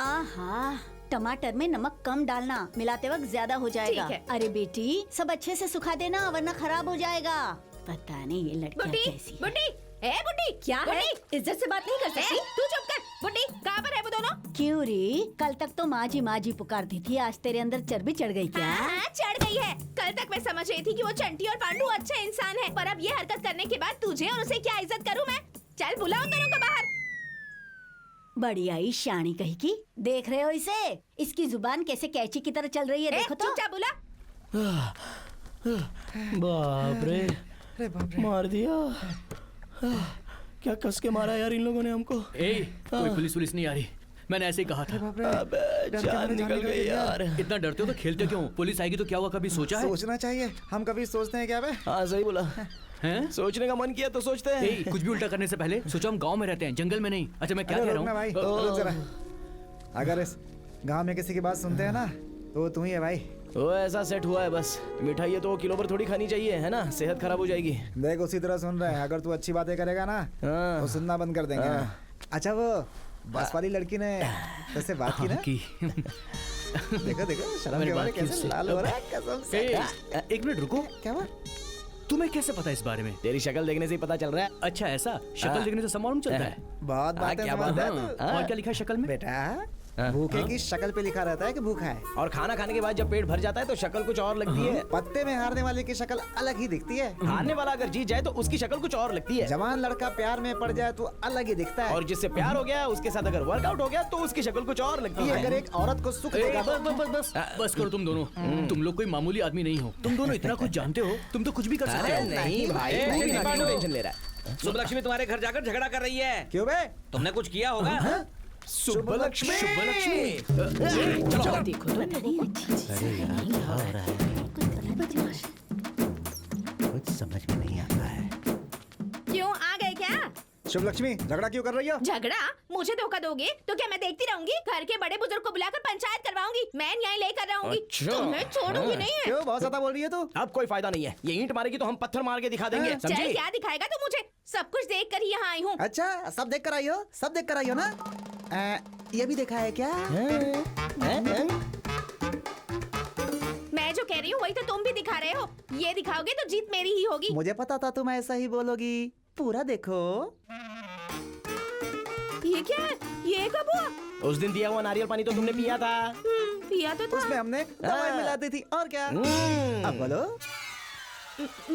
आहा, टमाटर में नमक कम डालना, मिलाते वक्त ज्यादा हो जाएगा। ठीक है। अरे बेटी, सब अच्छे से सुखा देना वरना खराब हो जाएगा। पता नहीं ये लड़कियाँ बुड्ढी, कैसी हैं। बुड्ढी, ए बुड्ढी, क्या है? इज्जत से बात नहीं कर सकती? तू चुप कर। बुड्ढी, कहाँ पर है वो दोनों? क्यों री? कल तक तो माँ जी पुकारती थी, आज तेरे अंदर चर्बी चढ़ गई क्या? हाँ, चढ़ गई है। कल तक मैं समझ रही थी कि वो चंटी और पांडू अच्छे इंसान है, पर अब ये हरकत करने के बाद तुझे और उसे क्या इज्जत करूँ मैं? चल बुलाओ दोनों को बाहर। बड़ी आई शानी कही की। देख रहे हो इसे? इसकी जुबान कैसे कैची की तरह चल रही है, देखो तो। चुपचाप बुला। बाप रे, मार दिया। क्या कस के मारा यार इन लोगों ने हमको। कोई पुलिस नहीं आ रही, मैंने ऐसे ही कहा था। अबे जान निकल गई यार। इतना डरते हो तो खेलते क्यों? पुलिस आएगी तो क्या हुआ, कभी सोचा है? सोचना चाहिए, हम कभी सोचते हैं क्या बे? हाँ सही बोला। हैं? सोचने का मन किया तो सोचते हैं। कुछ भी उल्टा करने से पहले सोचो हम गांव में रहते हैं, जंगल में नहीं। अच्छा मैं क्या कह रुक रहा ना भाई, हूँ? रुक जरा। अगर इस गांव में किसी की बात सुनते हैं ना तो तू ही है भाई। वो ऐसा सेट हुआ है बस। मिठाई है तो किलो पर थोड़ी खानी चाहिए, है ना? सेहत खराब हो जाएगी। देख उसी तरह सुन रहे हैं, अगर तू अच्छी बातें करेगा ना हाँ। तो सुनना बंद कर देंगे ना। अच्छा वो बस वाली लड़की ने तुझसे बात की ना? देखो देखो शर्म मेरी के मारे बात कैसे किससे? लाल हो रहा है कसम से। एक मिनट रुको, क्या हुआ? तुम्हें कैसे पता इस बारे में? तेरी शक्ल देखने से ही पता चल रहा है। अच्छा ऐसा, शक्ल देखने से सब मालूम चलता है? बहुत बातें क्या समझता बात है है? तू। और क्या लिखा है शक्ल में? बेटा भूखे की शक्ल पे लिखा रहता है कि भूखा है। और खाना खाने के बाद जब पेट भर जाता है तो शक्ल कुछ और लगती है। पत्ते में हारने वाले की शक्ल अलग ही दिखती है। हारने वाला अगर जीत जाए तो उसकी शक्ल कुछ और लगती है। जवान लड़का प्यार में पड़ जाए तो अलग ही दिखता है। और जिससे प्यार हो गया उसके साथ अगर वर्कआउट हो गया तो उसकी शक्ल कुछ और लगती है। अगर एक औरत को सुख देगा बस करो तुम दोनों। तुम लोग कोई मामूली आदमी नहीं हो। तुम दोनों इतना कुछ जानते हो, तुम तो कुछ भी कर सकते हो। नहीं भाई, ए, तू भी नहीं, क्यों नहीं, टेंशन ले रहा है? सुबलक्ष्मी तुम्हारे घर जाकर झगड़ा कर रही है। क्यों बे? तुमने कुछ किया होगा। शुभलक्ष्मी। चलो देखो तो। कुछ समझ में नहीं आता है। क्यों आ गए क्या? शुभ लक्ष्मी झगड़ा क्यों कर रही हो? झगड़ा? मुझे धोखा दोगे तो क्या मैं देखती रहूंगी? घर के बड़े बुजुर्ग को बुलाकर पंचायत करवाऊंगी। मैं न्याय लेकर रहूंगी। अच्छा। तुम्हें छोड़ूंगी नहीं है। क्यों बहुत ज्यादा बोल रही है तू? अब कोई फायदा नहीं है। ये ईंट मारेगी तो हम पत्थर मार के दिखा देंगे, चल समझी? क्या दिखाएगा तू मुझे? सब कुछ देख कर ही यहाँ आई हूँ। अच्छा सब देख कर आई हो? सब देख कर आई हो ना? ये भी देखा है क्या? मैं जो कह रही हूँ वही तो तुम भी दिखा रहे हो। ये दिखाओगे तो जीत मेरी ही होगी। मुझे पता था तुम ऐसा ही बोलोगी। पूरा देखो। ये क्या है? ये कब हुआ? उस दिन दिया हुआ नारियल पानी तो तुमने पिया था। पिया तो था। उसमें हमने दवाई मिला दी थी और क्या? अब बोलो।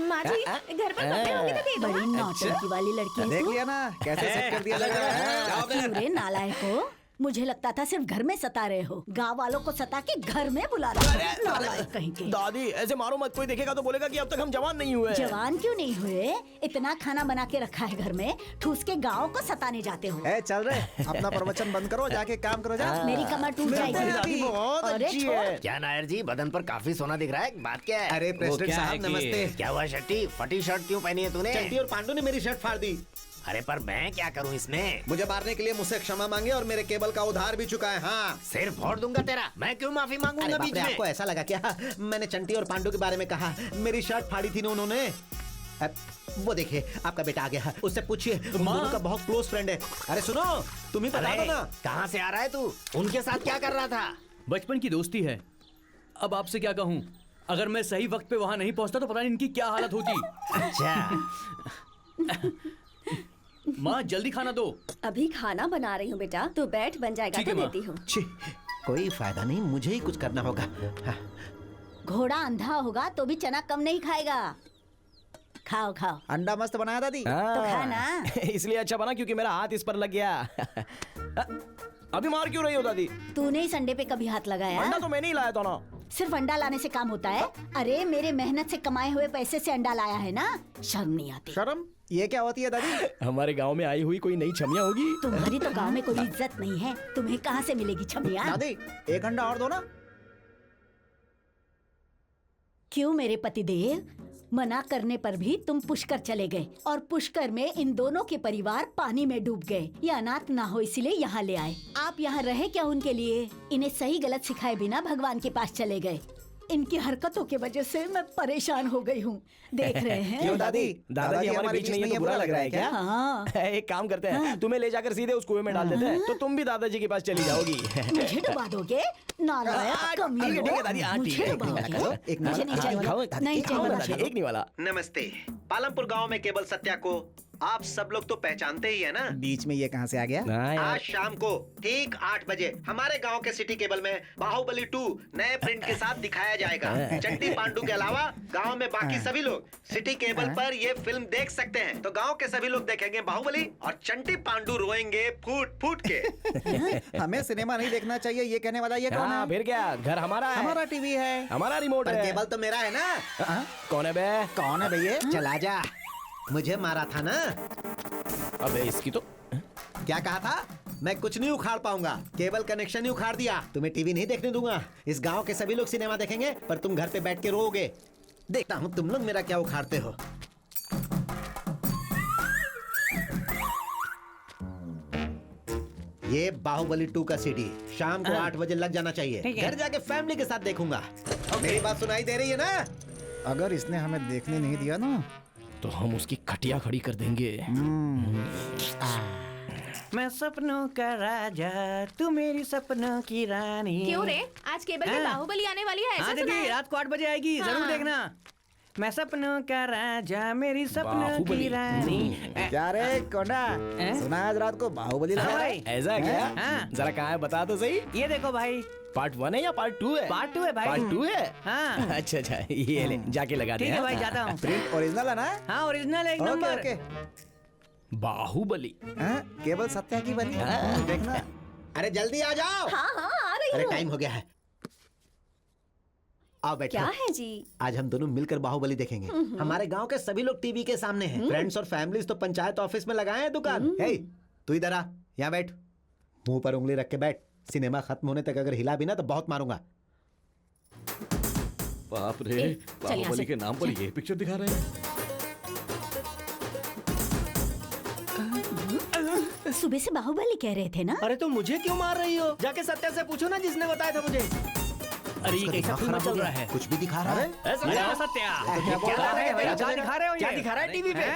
माँ जी घर पर कपड़े होंगे तो दे दो। बड़ी नौटंकी वाली लड़की है देख तू। लिया ना कैसे सेट कर दिया लगा है? क्यों रे नालायको? मुझे लगता था सिर्फ घर में सता रहे हो, गाँव वालों को सता के घर में बुला रहे हो। नालायक कहीं के। दादी ऐसे मारो मत, कोई देखेगा तो बोलेगा कि अब तक हम जवान नहीं हुए। जवान क्यों नहीं हुए? इतना खाना बना के रखा है घर में, ठूस के गाँव को सताने जाते हो। ए चल रहे अपना प्रवचन बंद करो, जाके काम करो जा। मेरी कमर टूट मेरी जाएगी। दादी बहुत अरे अच्छी छोड़। है। क्या नायर जी, बदन पर काफी सोना दिख रहा है, बात क्या है? अरे प्रेसिडेंट साहब नमस्ते। क्या हुआ शट्टी, फटी शर्ट क्यों पहनी है तूने? चंटी और पांडू ने मेरी शर्ट फाड़ दी। अरे पर मैं क्या करूं इसमें? मुझे मारने के लिए मुझसे क्षमा मांगे और मेरे केबल का उधार भी चुका है। हाँ सिर फोड़ दूंगा तेरा। मैं क्यों माफी अरे मांगूंगा बाप बीच रे, में? आपको ऐसा लगा क्या? मैंने चंटी और पांडू के बारे में कहा। मेरी शर्ट फाड़ी थी ना उन्होंने। वो देखिए आपका बेटा आ गया, उससे पूछिए, उन दोनों का बहुत क्लोज फ्रेंड है। अरे सुनो, तुम ही बता दो अरे ना। कहाँ से आ रहा है तू? उनके साथ क्या कर रहा था? बचपन की दोस्ती है। अब आपसे क्या कहूँ, अगर मैं सही वक्त पे वहाँ नहीं पहुँचता तो पता नहीं इनकी क्या हालत होती। अच्छा माँ जल्दी खाना दो। अभी खाना बना रही हूँ बेटा, तू बैठ, बन जाएगा ठीक तो है, माँ। देती हूँ। छी, कोई फायदा नहीं, मुझे ही कुछ करना होगा। हाँ। घोड़ा अंधा होगा तो भी चना कम नहीं खाएगा। खाओ खाओ। अंडा मस्त बनाया दादी। तो खाना। इसलिए अच्छा बना क्योंकि मेरा हाथ इस पर लग गया। अभी मार क्यों रही हो दादी? तूने इस अंडे पे कभी हाथ लगाया? अंडा तो मैंने ही लाया था ना। सिर्फ अंडा लाने से काम होता है? अरे मेरे मेहनत से कमाए हुए पैसे से अंडा लाया है ना, शर्म नहीं आती? शर्म? ये क्या होती है दादी? हमारे गांव में आई हुई कोई नई छमिया होगी। तुम्हारी तो गांव में कोई इज्जत नहीं है, तुम्हें कहाँ से मिलेगी छमिया? दादी एक अंडा और दो ना। क्यों मेरे पतिदेव, मना करने पर भी तुम पुष्कर चले गए और पुष्कर में इन दोनों के परिवार पानी में डूब गए। ये अनाथ ना हो इसीलिए यहाँ ले आए। आप यहाँ रहे क्या उनके लिए? इन्हें सही गलत सिखाए बिना भगवान के पास चले गए। इनकी हरकतों की वजह से मैं परेशान हो गई हूँ। देख रहे हैं? क्यों दादी? दादाजी हमारे बीच नहीं है तो बुरा लग रहा है क्या? हाँ। एक काम करते हैं, तुम्हें ले जाकर सीधे उस कुएं में डाल देते हैं, तो तुम भी दादाजी के पास चली जाओगी। मुझे डुबा दोगे? नालायक कमीने ठीक है दादी, हाँ, मुझे ठीक है। डुबाओगे? एक मुझे नहीं चाहिए, नहीं चाहिए मुझे। एक नहीं वाला। नमस्ते। पालमपुर गांव में केवल सत्या को आप सब लोग तो पहचानते ही है ना। बीच में ये कहाँ से आ गया? हाँ यार। आज शाम को ठीक 8 बजे हमारे गांव के सिटी केबल में बाहुबली 2 नए प्रिंट के साथ दिखाया जाएगा। चंटी पांडू के अलावा गांव में बाकी सभी लोग सिटी केबल पर ये फिल्म देख सकते हैं। तो गांव के सभी लोग देखेंगे बाहुबली और चंटी पांडू रोएंगे फूट फूट के। हमें सिनेमा नहीं देखना चाहिए ये कहने वाला ये कौन हाँ, है? फिर क्या, घर हमारा है, हमारा टीवी है। हमारा रिमोट पर है। केबल तो मेरा है ना। कौन है बे? कौन है भैया? चला जा, मुझे मारा था ना। अबे इसकी तो क्या कहा था? मैं कुछ नहीं उखाड़ पाऊंगा, केबल कनेक्शन ही उखाड़ दिया। तुम्हें टीवी नहीं देखने दूंगा। इस गांव के सभी लोग सिनेमा देखेंगे पर तुम घर पे बैठ के रोओगे। देखता हूँ तुम लोग मेरा क्या उखाड़ते हो। ये बाहुबली 2 का सीडी शाम को 8 बजे लग जाना चाहिए। घर जाके फैमिली के साथ देखूंगा। मेरी बात सुनाई दे रही है ना? अगर इसने हमें देखने नहीं दिया ना तो हम उसकी खटिया खड़ी कर देंगे। मैं सपनों का राजा, तू मेरी सपनों की रानी। क्यों रे? आज केबल में बाहुबली आने वाली है, ऐसा हाँ सुना दीदी, है? रात को 8 बजे आएगी, जरूर हाँ। देखना। मैं सपनों का राजा, मेरी सपनों बाहुबली। की रानी। क्या रे कोंडा? सुना आज रात को बाहुबली हाँ लगा है? भाई, ऐसा है क्या? हाँ। जरा कहाँ है बता तो सही। ये देखो भाई, पार्ट 1 है या पार्ट 2 है? पार्ट 2 है भाई। पार्ट 2 है? हाँ। अच्छा अच्छा, ये ले जाके लगा दे। ठीक है हाँ? भाई, जाता हूँ। प्रिंट ओरिजिनल है ना? हाँ, ओरिजिनल है, एक ओके नंबर। ओके। बाहुबली। हाँ, केवल सत्या की बनी। देखना। अरे जल्दी आ जाओ। हाँ हाँ आ रही अरे हूँ। टाइम हो गया है। आओ बैठो। क्या है जी? आज हम दोनों मिलकर बाहुबली देखेंगे। हमारे गांव के सभी लोग टीवी के सामने हैं। फ्रेंड्स और फैमिलीज तो पंचायत ऑफिस में लगाए हैं दुकान। हे, तू इधर आ, यहाँ बैठ। मुंह पर उंगली रख के बैठ। सिनेमा खत्म होने तक अगर हिला भी ना तो बहुत मारूंगा। बाप रे, चल यहाँ बाहुबली से। के नाम पर ये पिक्चर दिखा रहे हैं। सुबह से बाहुबली कह रहे थे ना? अरे तो मुझे क्यों मार रही हो? जाके सत्या से पूछो ना जिसने बताया था मुझे। अरे ये कैसा फिल्म चल रहा है? कुछ भी दिखा रहा है। ये सत्या, क्या बोल रहा है भाई? क्या दिखा रहे हो ये? क्या दिखा रहा है टीवी पे?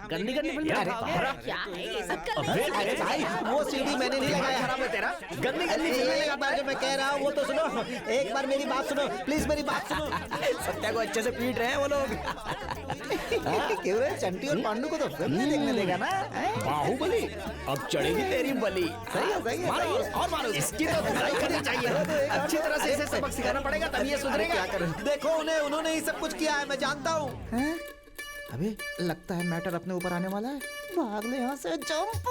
गंदी गंदी फिल्म दिखाओगे? क्या है ये सब कर रहे हैं? अरे भाई, वो सीडी मैंने नहीं लगाया। खराब है तेरा। गंदी गंदी एक बार जो मैं कह रहा हूँ वो तो सुनो। एक बार मेरी बात सुनो, प्लीज मेरी बात सुनो। सत्या को अच्छे से पीट रहे हैं वो लोग। क्यों रे? चंटी और पांडू को तो फिल्म नहीं देखने देगा ना? बाहुबली, अब चढ़ेगी तेरी बलि। सही है, सही है, मारो सही है। और मारो। इसकी तो धुलाई करनी चाहिए। अच्छी तरह से इसे सबक सिखाना पड़ेगा तभी ये सुधरेगा। क्या करें? देखो उन्होंने ही सब कुछ किया है, मैं जानता हूँ। हैं? अबे लगता है मैटर अपने ऊपर आने वाला है। भाग ले यहाँ से, जंप।